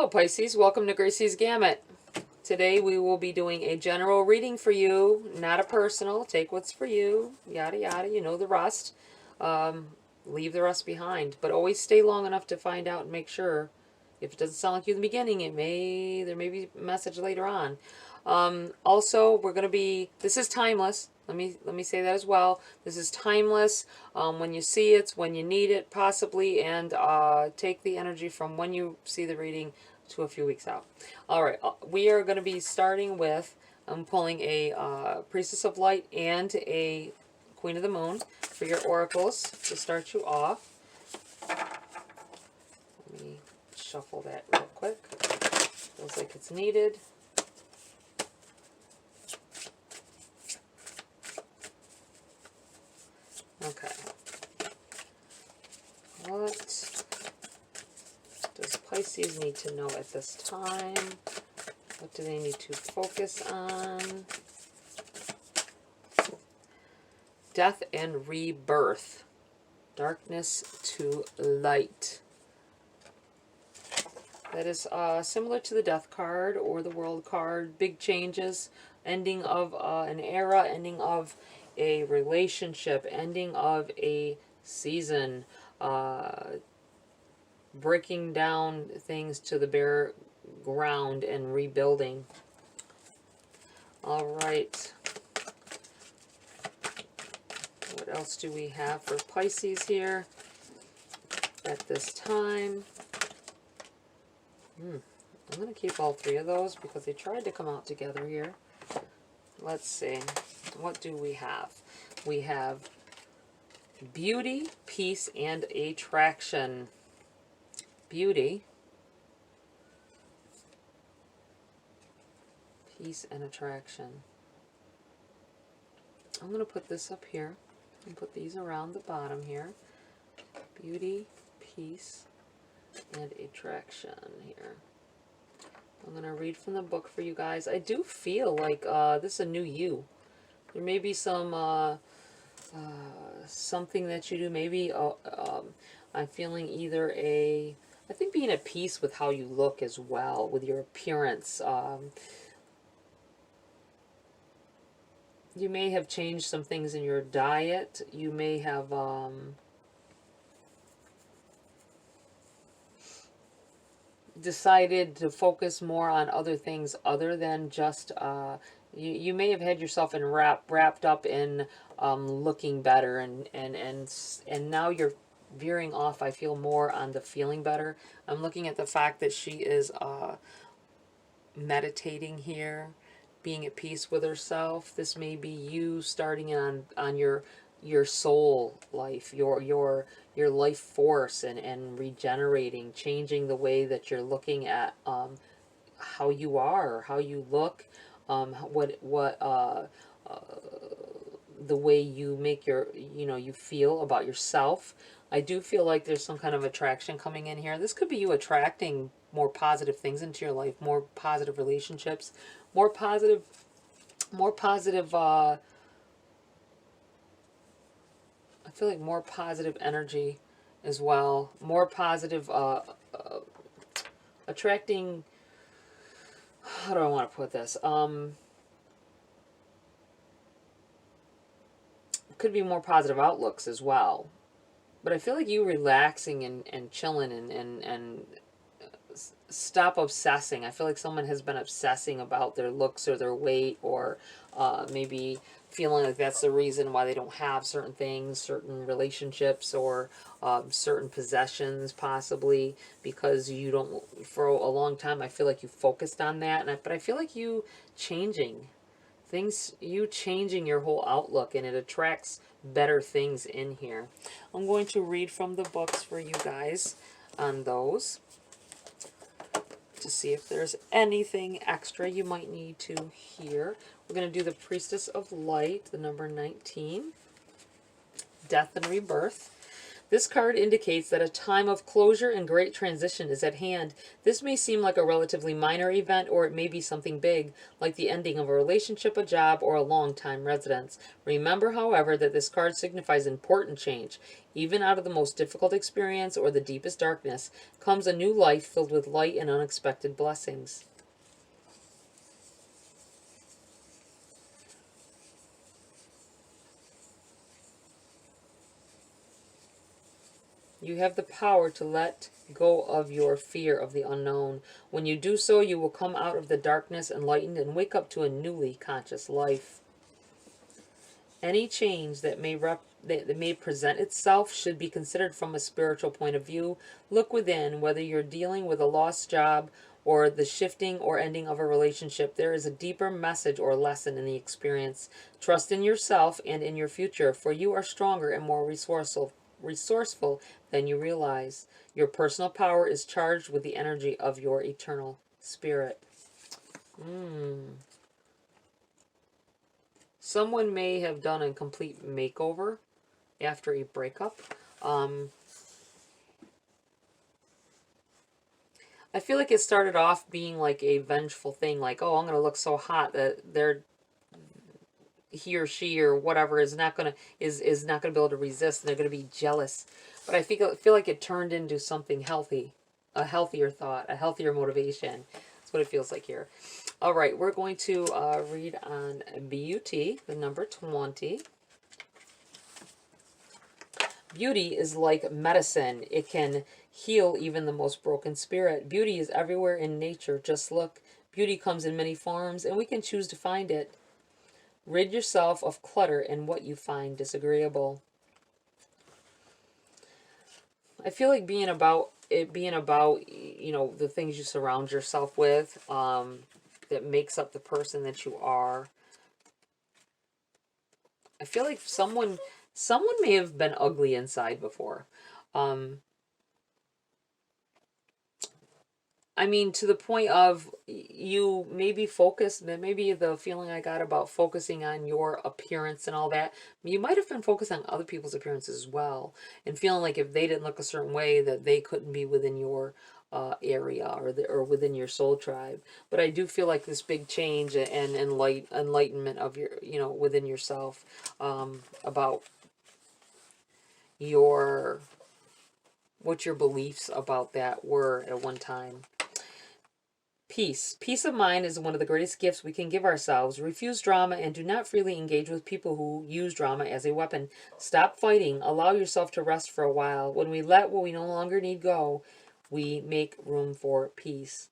Hello Pisces, welcome to GRAYCI'S Gamut. Today we will be doing a general reading for you, not a personal. Take what's for you, yada yada, you know the rest. Leave the rest behind, but always stay long enough to find out and make sure. If it doesn't sound like you in the beginning, there may be a message later on. Also, this is timeless. Let me say that as well. This is timeless. When you see it, when you need it, possibly, and take the energy from when you see the reading to a few weeks out. All right, we are going to be starting with, I'm pulling a Priestess of Light and a Queen of the Moon for your oracles to start you off. Let me shuffle that real quick. Feels like it's needed. Okay. What does Pisces need to know at this time? What do they need to focus on? Death and rebirth. Darkness to light. That is similar to the Death card or the World card. Big changes. Ending of an era. Ending of a relationship. Ending of a season. Breaking down things to the bare ground and rebuilding. All right. What else do we have for Pisces here at this time? I'm going to keep all three of those because they tried to come out together here. Let's see. What do we have? We have beauty, peace, and attraction. Beauty, peace, and attraction. I'm going to put this up here and put these around the bottom here. Beauty, peace, and attraction here. I'm going to read from the book for you guys. I do feel like this is a new you. There may be some something that you do. Maybe I'm feeling either I think being at peace with how you look as well, with your appearance. You may have changed some things in your diet. You may have decided to focus more on other things other than just you may have had yourself wrapped up in looking better, and now you're veering off, I feel, more on the feeling better. I'm looking at the fact that she is meditating here, being at peace with herself. This may be you starting on your soul life, your life force, and regenerating, changing the way that you're looking at how you are, how you look, the way you make you feel about yourself. I do feel like there's some kind of attraction coming in here. This could be you attracting more positive things into your life, more positive relationships, more positive I feel like more positive energy as well. More positive attracting, how do I want to put this? Could be more positive outlooks as well. But I feel like you relaxing and chilling and stop obsessing. I feel like someone has been obsessing about their looks or their weight, or maybe feeling like that's the reason why they don't have certain things, certain relationships, or certain possessions, possibly because you don't, for a long time, I feel like you focused on that. But I feel like you changing your whole outlook, and it attracts better things in here. I'm going to read from the books for you guys on those to see if there's anything extra you might need to hear. We're going to do the Priestess of Light, the number 19, Death and Rebirth. This card indicates that a time of closure and great transition is at hand. This may seem like a relatively minor event, or it may be something big, like the ending of a relationship, a job, or a long-time residence. Remember, however, that this card signifies important change. Even out of the most difficult experience or the deepest darkness comes a new life filled with light and unexpected blessings. You have the power to let go of your fear of the unknown. When you do so, you will come out of the darkness enlightened and wake up to a newly conscious life. Any change that may present itself should be considered from a spiritual point of view. Look within. Whether you're dealing with a lost job or the shifting or ending of a relationship, there is a deeper message or lesson in the experience. Trust in yourself and in your future, for you are stronger and more resourceful than you realize. Your personal power is charged with the energy of your eternal spirit. Someone may have done a complete makeover after a breakup. I feel like it started off being like a vengeful thing, like, oh, I'm going to look so hot that he or she or whatever is not going to be able to resist, and they're going to be jealous. But I feel like it turned into something healthy, a healthier thought, a healthier motivation. That's what it feels like here. All right, we're going to read on beauty, the number 20. Beauty is like medicine. It can heal even the most broken spirit. Beauty is everywhere in nature. Just look. Beauty comes in many forms, and we can choose to find it. Rid yourself of clutter and what you find disagreeable. I feel like being about, you know, the things you surround yourself with, that makes up the person that you are. I feel like someone may have been ugly inside before. I mean, to the point of you maybe maybe the feeling I got about focusing on your appearance and all that, you might have been focused on other people's appearances as well, and feeling like if they didn't look a certain way that they couldn't be within your area or within your soul tribe. But I do feel like this big change and enlightenment of your, you know, within yourself, about what your beliefs about that were at one time. Peace. Peace of mind is one of the greatest gifts we can give ourselves. Refuse drama and do not freely engage with people who use drama as a weapon. Stop fighting. Allow yourself to rest for a while. When we let what we no longer need go, we make room for peace.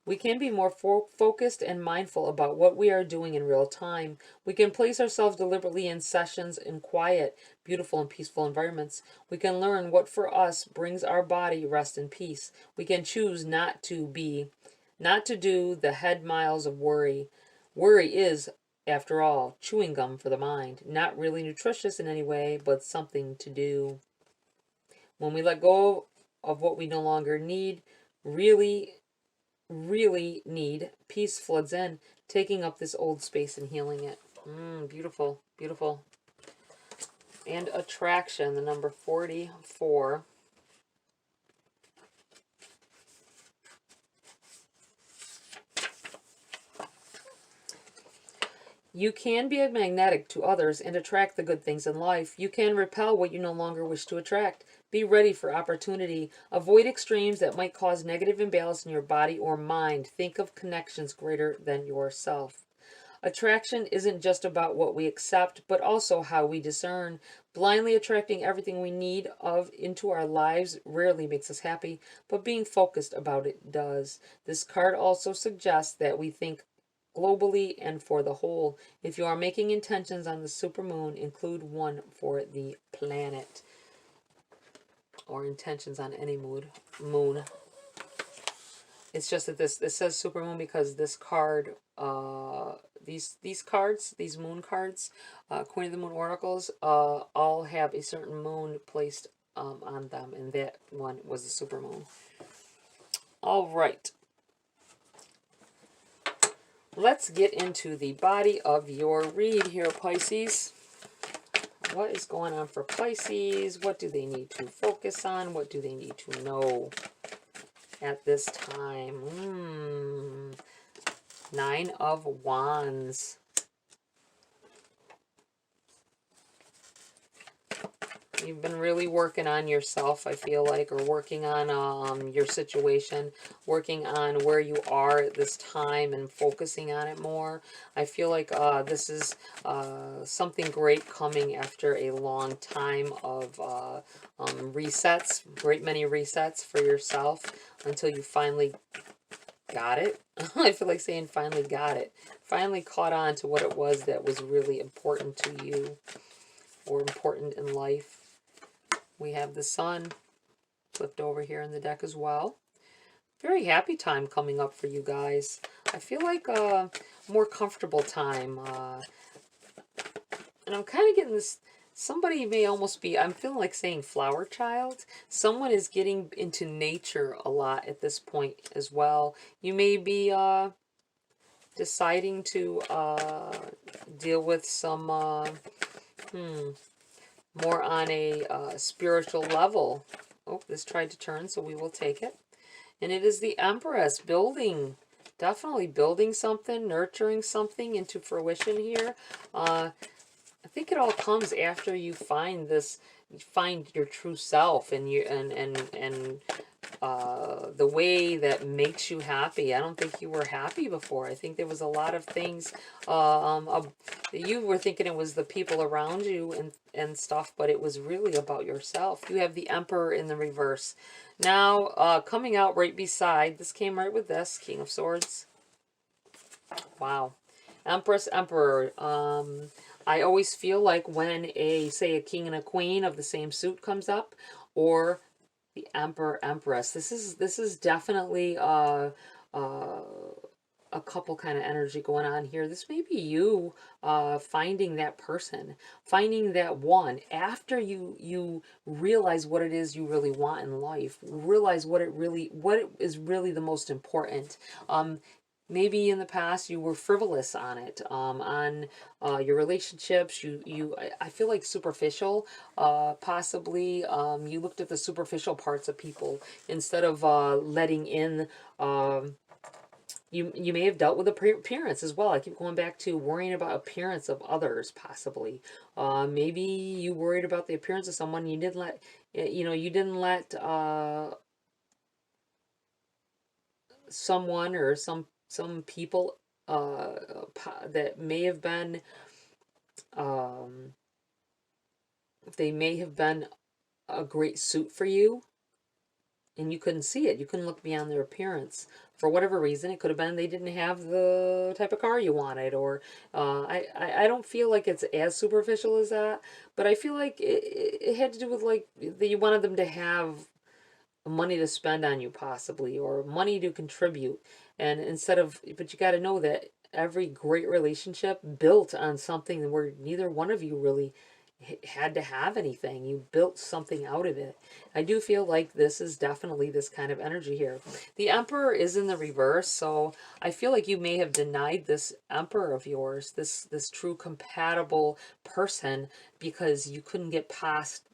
We can be more focused and mindful about what we are doing in real time. We can place ourselves deliberately in sessions in quiet, beautiful, and peaceful environments. We can learn what for us brings our body rest and peace. We can choose not to do the head miles of worry. Worry is, after all, chewing gum for the mind. Not really nutritious in any way, but something to do. When we let go of what we no longer need, really need, peace floods in, taking up this old space and healing it. Beautiful, beautiful. And attraction, the number 44. You can be magnetic to others and attract the good things in life. You can repel what you no longer wish to attract. Be ready for opportunity. Avoid extremes that might cause negative imbalance in your body or mind. Think of connections greater than yourself. Attraction isn't just about what we accept, but also how we discern. Blindly attracting everything we need of into our lives rarely makes us happy, but being focused about it does. This card also suggests that we think globally and for the whole. If you are making intentions on the supermoon, include one for the planet. Or intentions on any moon. It's just that this says supermoon because this card, these cards, these moon cards, Queen of the Moon oracles, all have a certain moon placed on them, and that one was the supermoon. All right. Let's get into the body of your read here, Pisces. What is going on for Pisces? What do they need to focus on? What do they need to know at this time? 9 of Wands. You've been really working on yourself, I feel like, or working on your situation, working on where you are at this time and focusing on it more. I feel like this is something great coming after a long time of resets, great many resets for yourself until you finally got it. I feel like saying finally got it. Finally caught on to what it was that was really important to you or important in life. We have the Sun flipped over here in the deck as well. Very happy time coming up for you guys. I feel like a more comfortable time. And I'm kind of getting this, somebody may almost be, I'm feeling like saying flower child. Someone is getting into nature a lot at this point as well. You may be deciding to deal with some more on a spiritual level. Oh, this tried to turn, so we will take it. And it is the Empress, building, definitely building something, nurturing something into fruition here. I think it all comes after you find this, you find your true self and you the way that makes you happy. I don't think you were happy before. I think there was a lot of things you were thinking it was the people around you and stuff, but it was really about yourself. You have the Emperor in the reverse. Now, coming out right beside, this came right with this, King of Swords. Wow. Empress, Emperor. I always feel like when say a king and a queen of the same suit comes up, or the Emperor, Empress. This is definitely a couple kind of energy going on here. This may be you finding that person, finding that one after you realize what it is you really want in life, realize what is really the most important. Maybe in the past you were frivolous on it, on your relationships. I feel like superficial, possibly. You looked at the superficial parts of people instead of letting in. You may have dealt with appearance as well. I keep going back to worrying about appearance of others, possibly. Maybe you worried about the appearance of someone. You didn't let, you didn't let someone or some people that may have been they may have been a great suit for you, and you couldn't see it. You couldn't look beyond their appearance for whatever reason. It could have been they didn't have the type of car you wanted, or I don't feel like it's as superficial as that, but I feel like it had to do with like that you wanted them to have money to spend on you, possibly, or money to contribute. And instead of, but you got to know that every great relationship built on something where neither one of you really had to have anything. You built something out of it. I do feel like this is definitely this kind of energy here. The Emperor is in the reverse, so I feel like you may have denied this Emperor of yours, this true compatible person, because you couldn't get past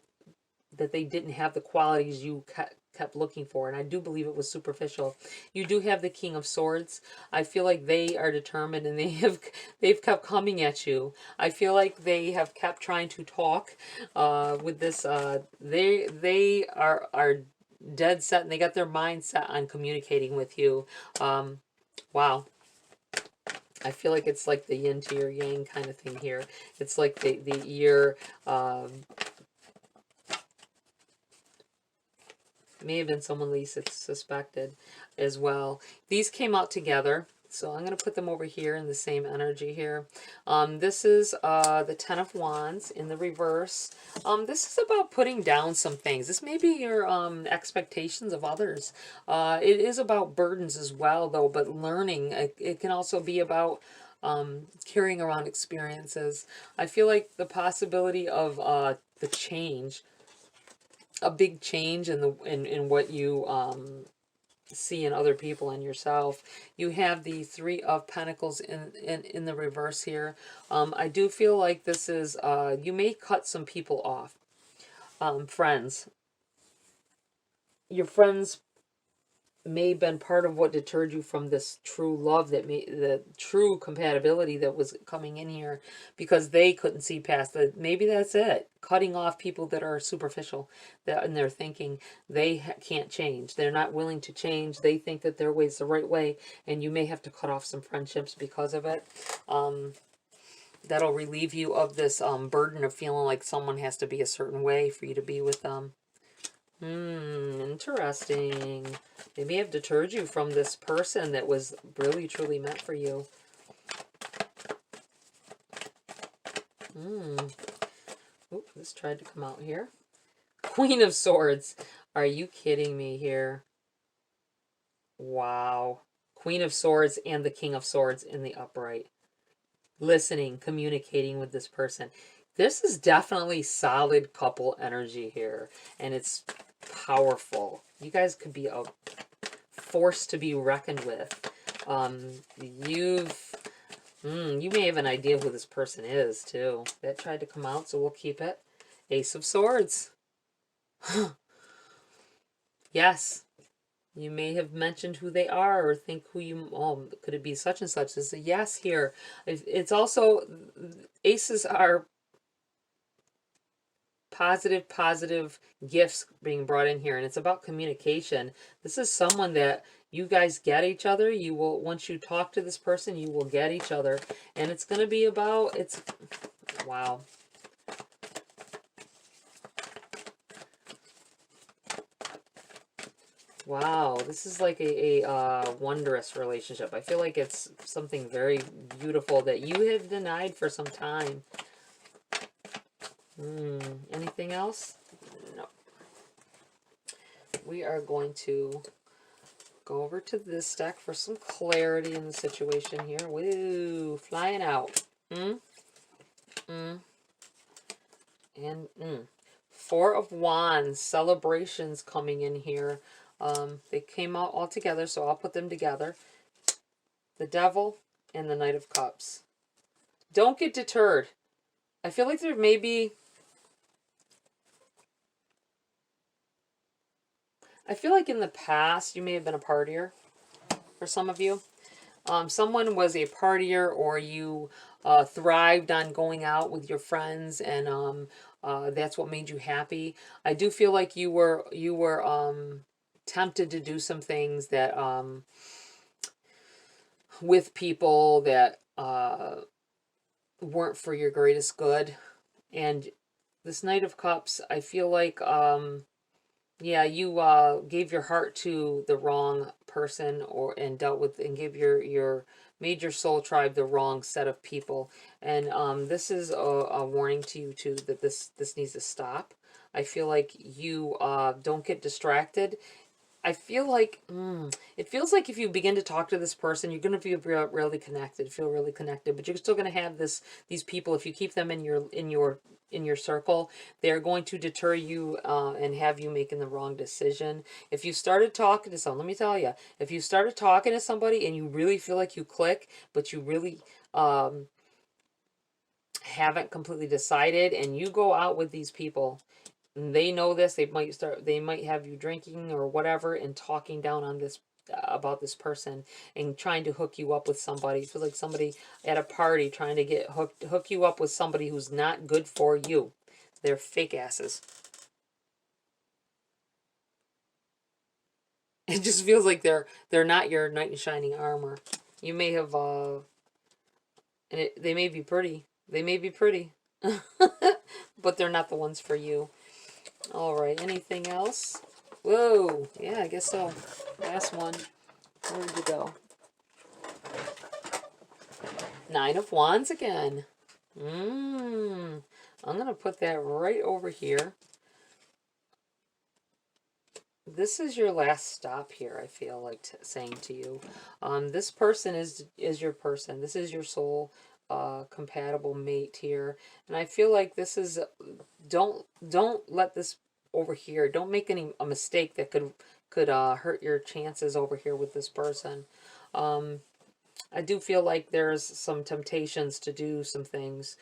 that they didn't have the qualities you kept looking for. And I do believe it was superficial. You do have the King of Swords. I feel like they are determined, and they've kept coming at you. I feel like they have kept trying to talk with this. They are dead set, and they got their mind set on communicating with you. Wow. I feel like it's like the yin to your yang kind of thing here. It's like the may have been someone Lisa suspected as well. These came out together, so I'm going to put them over here in the same energy here. This is the Ten of Wands in the reverse. This is about putting down some things. This may be your expectations of others. It is about burdens as well, though, but learning. It can also be about carrying around experiences. I feel like the possibility of the change, a big change in what you see in other people and yourself. You have the Three of Pentacles in the reverse here. I do feel like this is, you may cut some people off. Friends. Your friends may have been part of what deterred you from this true love, that the true compatibility that was coming in here, because they couldn't see past that. Maybe that's it, cutting off people that are superficial, that in their thinking they can't change, they're not willing to change, they think that their way is the right way, and you may have to cut off some friendships because of it. That'll relieve you of this burden of feeling like someone has to be a certain way for you to be with them. Interesting. They may have deterred you from this person that was really, truly meant for you. Oop, this tried to come out here. Queen of Swords. Are you kidding me here? Wow. Queen of Swords and the King of Swords in the upright. Listening, communicating with this person. This is definitely solid couple energy here, and it's powerful. You guys could be a force to be reckoned with. You may have an idea who this person is too. That tried to come out, so we'll keep it. Ace of Swords. Yes. You may have mentioned who they are, or think who you, could it be such and such? There's a yes here. It's also, aces are positive gifts being brought in here, and it's about communication. This is someone that you guys get each other. You will, once you talk to this person, you will get each other, and it's going to be about, wow. Wow, this is like a wondrous relationship. I feel like it's something very beautiful that you have denied for some time. Anything else? No. We are going to go over to this deck for some clarity in the situation here. Woo, flying out. And Four of Wands, celebrations coming in here. They came out all together, so I'll put them together. The Devil and the Knight of Cups. Don't get deterred. I feel like there may be... I feel like in the past, you may have been a partier for some of you. Someone was a partier, or you thrived on going out with your friends, and that's what made you happy. I do feel like you were tempted to do some things that with people that weren't for your greatest good. And this Knight of Cups, I feel like yeah, you gave your heart to the wrong person, and dealt with and gave made your soul tribe the wrong set of people. And this is a warning to you too, that this needs to stop. I feel like you don't get distracted. I feel like it feels like if you begin to talk to this person, you're going to feel really connected, but you're still going to have these people. If you keep them in your circle, they're going to deter you and have you making the wrong decision. If you started talking to someone, let me tell you, if you started talking to somebody and you really feel like you click, but you really haven't completely decided, and you go out with these people, they know this, they might have you drinking or whatever and talking down on this about this person and trying to hook you up with somebody. It feels like somebody at a party trying to hook you up with somebody who's not good for you. They're fake asses. It just feels like they're not your knight in shining armor. You may have they may be pretty. They may be pretty. But they're not the ones for you. All right, anything else? Whoa, yeah, I guess so. Last one. Where'd you go? Nine of Wands again. I'm going to put that right over here. This is your last stop here, I feel like saying to you. This person is your person. This is your soul compatible mate here. And I feel like this is... Don't let this over here. Don't make a mistake that could could hurt your chances over here with this person. I do feel like there's some temptations to do some things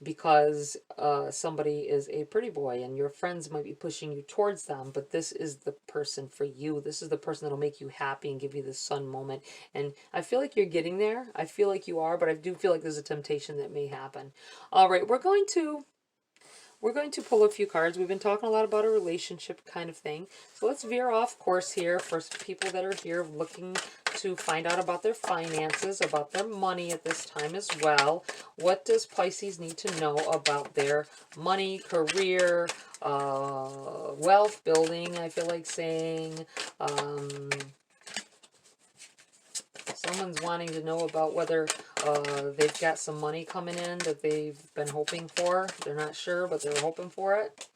because somebody is a pretty boy and your friends might be pushing you towards them, but this is the person for you. This is the person that'll make you happy and give you this sun moment. And I feel like you're getting there. I feel like you are, but I do feel like there's a temptation that may happen. All right, we're going to pull a few cards. We've been talking a lot about a relationship kind of thing. So let's veer off course here for people that are here looking to find out about their finances, about their money at this time as well. What does Pisces need to know about their money, career, wealth building, I feel like saying. Someone's wanting to know about whether they've got some money coming in that they've been hoping for. They're not sure, but they're hoping for it.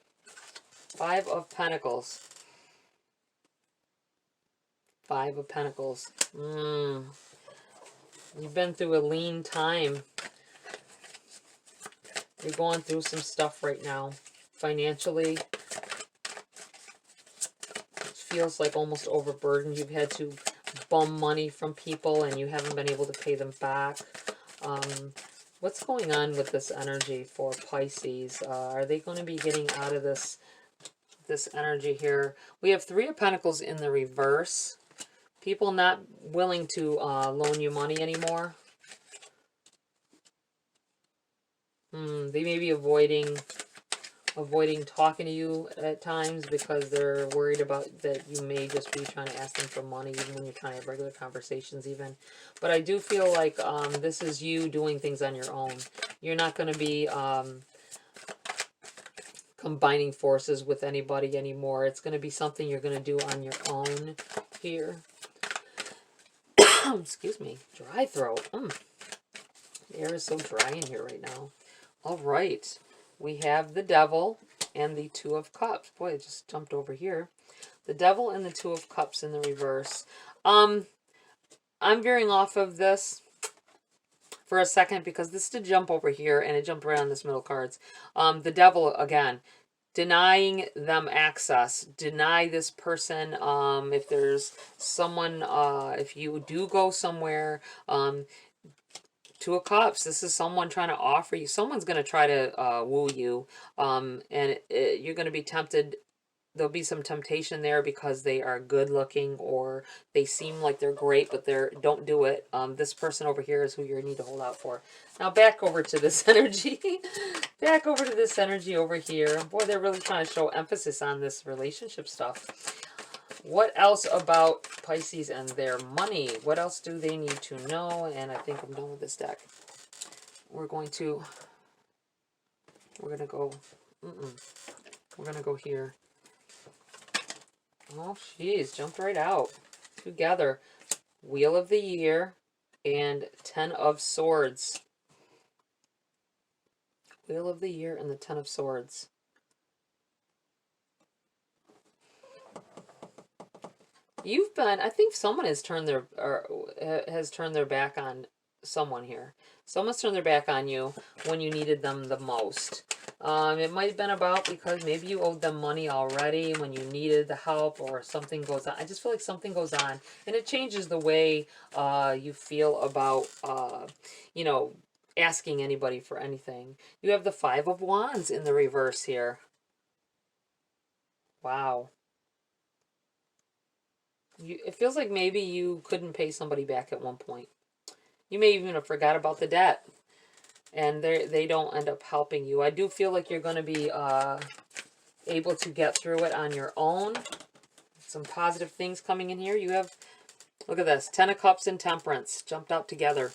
5 of Pentacles. 5 of Pentacles. You've been through a lean time. You're going through some stuff right now. Financially, it feels like almost overburdened. You've had to bum money from people and you haven't been able to pay them back. What's going on with this energy for Pisces? Are they going to be getting out of this energy here? We have 3 of Pentacles in the reverse. People not willing to loan you money anymore. They may be avoiding talking to you at times because they're worried about that you may just be trying to ask them for money even when you're trying to have regular conversations even. But I do feel like this is you doing things on your own. You're not going to be combining forces with anybody anymore. It's going to be something you're going to do on your own here. Excuse me. Dry throat. The air is so dry in here right now. All right. We have the Devil and the 2 of Cups. Boy, it just jumped over here. The Devil and the 2 of Cups in the reverse. I'm veering off of this for a second because this did jump over here and it jumped right on this middle cards. The Devil, again, denying them access. Deny this person. If there's someone, if you do go somewhere, 2 of Cups, this is someone trying to offer you. Someone's going to try to woo you, and you're going to be tempted. There'll be some temptation there because they are good looking or they seem like they're great, but don't do it. This person over here is who you need to hold out for. Now back over to this energy. Back over to this energy over here. Boy, they're really trying to show emphasis on this relationship stuff. What else about Pisces and their money? What else do they need to know? And I think I'm done with this deck. We're going to go, we're going to go here. Oh, jeez, jumped right out. Together. Wheel of the Year and 10 of Swords. Wheel of the Year and the 10 of Swords. You've been, I think someone has turned their back on someone here. Someone's turned their back on you when you needed them the most. It might have been about because maybe you owed them money already when you needed the help or something goes on. I just feel like something goes on and it changes the way you feel about, you know, asking anybody for anything. You have the 5 of Wands in the reverse here. Wow. It feels like maybe you couldn't pay somebody back at one point. You may even have forgot about the debt. And they don't end up helping you. I do feel like you're going to be able to get through it on your own. Some positive things coming in here. You have, look at this, 10 of Cups and Temperance jumped out together.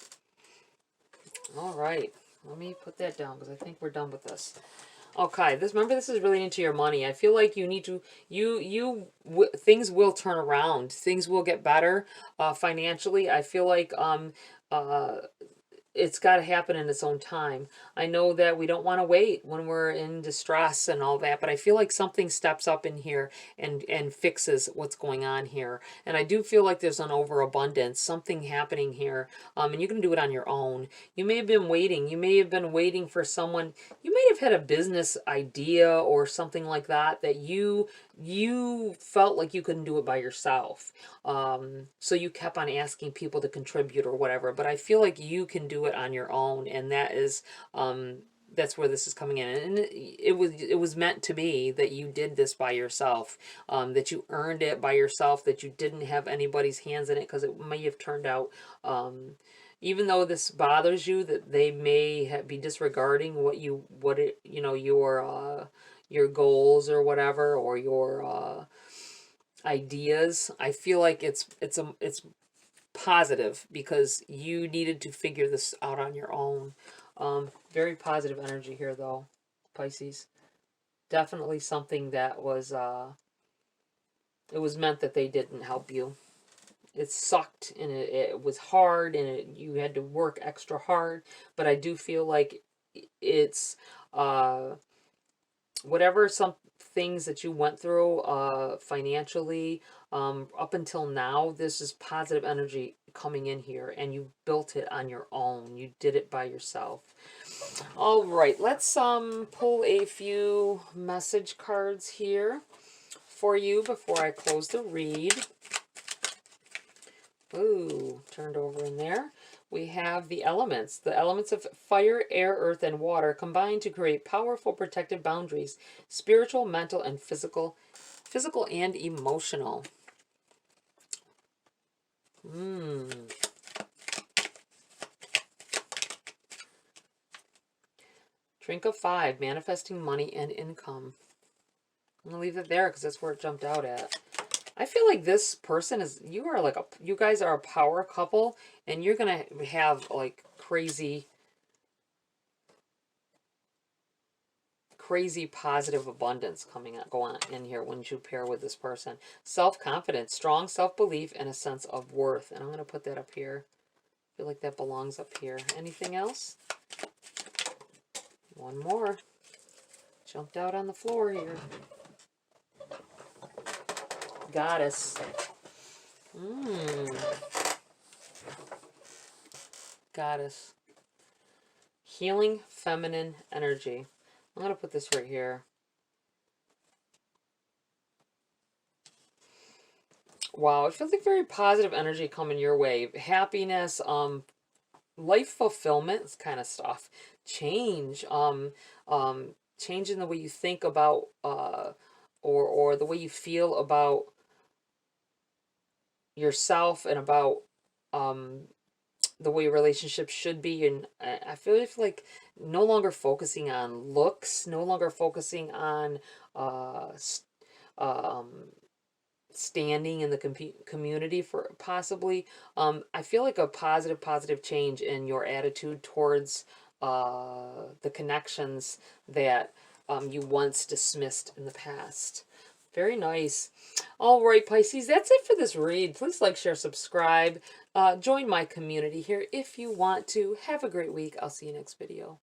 All right. Let me put that down because I think we're done with this. Okay, remember this is really into your money. I feel like you need to, things will turn around. Things will get better financially. I feel like it's got to happen in its own time. I know that we don't want to wait when we're in distress and all that, but I feel like something steps up in here and fixes what's going on here. And I do feel like there's an overabundance, something happening here, and you can do it on your own. You may have been waiting. You may have been waiting for someone. You may have had a business idea or something like that that you you felt like you couldn't do it by yourself. So you kept on asking people to contribute or whatever, but I feel like you can do it on your own, and that is, that's where this is coming in. And it was meant to be that you did this by yourself, that you earned it by yourself, that you didn't have anybody's hands in it, because it may have turned out, even though this bothers you, that they may be disregarding your goals or whatever, or your ideas. I feel like it's positive, because you needed to figure this out on your own. Very positive energy here, though, Pisces. Definitely something that was it was meant that they didn't help you. It sucked, and it was hard, and you had to work extra hard, but I do feel like it's whatever some things that you went through financially, up until now, this is positive energy coming in here, and you built it on your own. You did it by yourself. All right, let's pull a few message cards here for you before I close the read. Ooh, turned over in there. We have the elements. The elements of fire, air, earth, and water combine to create powerful protective boundaries, spiritual, mental, and physical and emotional. Drink of 5, manifesting money and income. I'm going to leave it there because that's where it jumped out at. I feel like this person is, you guys are a power couple, and you're going to have like crazy positive abundance going on in here when you pair with this person. Self-confidence, strong self-belief, and a sense of worth. And I'm going to put that up here. I feel like that belongs up here. Anything else? One more. Jumped out on the floor here. Goddess. Goddess. Healing feminine energy. I'm going to put this right here. Wow, it feels like very positive energy coming your way. Happiness, life fulfillment kind of stuff. Change, change in the way you think about, or the way you feel about yourself, and about the way relationships should be. And I feel like no longer focusing on looks, no longer focusing on standing in the community for possibly. I feel like a positive change in your attitude towards the connections that you once dismissed in the past. Very nice. All right, Pisces, that's it for this read. Please like, share, subscribe. Join my community here if you want to. Have a great week. I'll see you next video.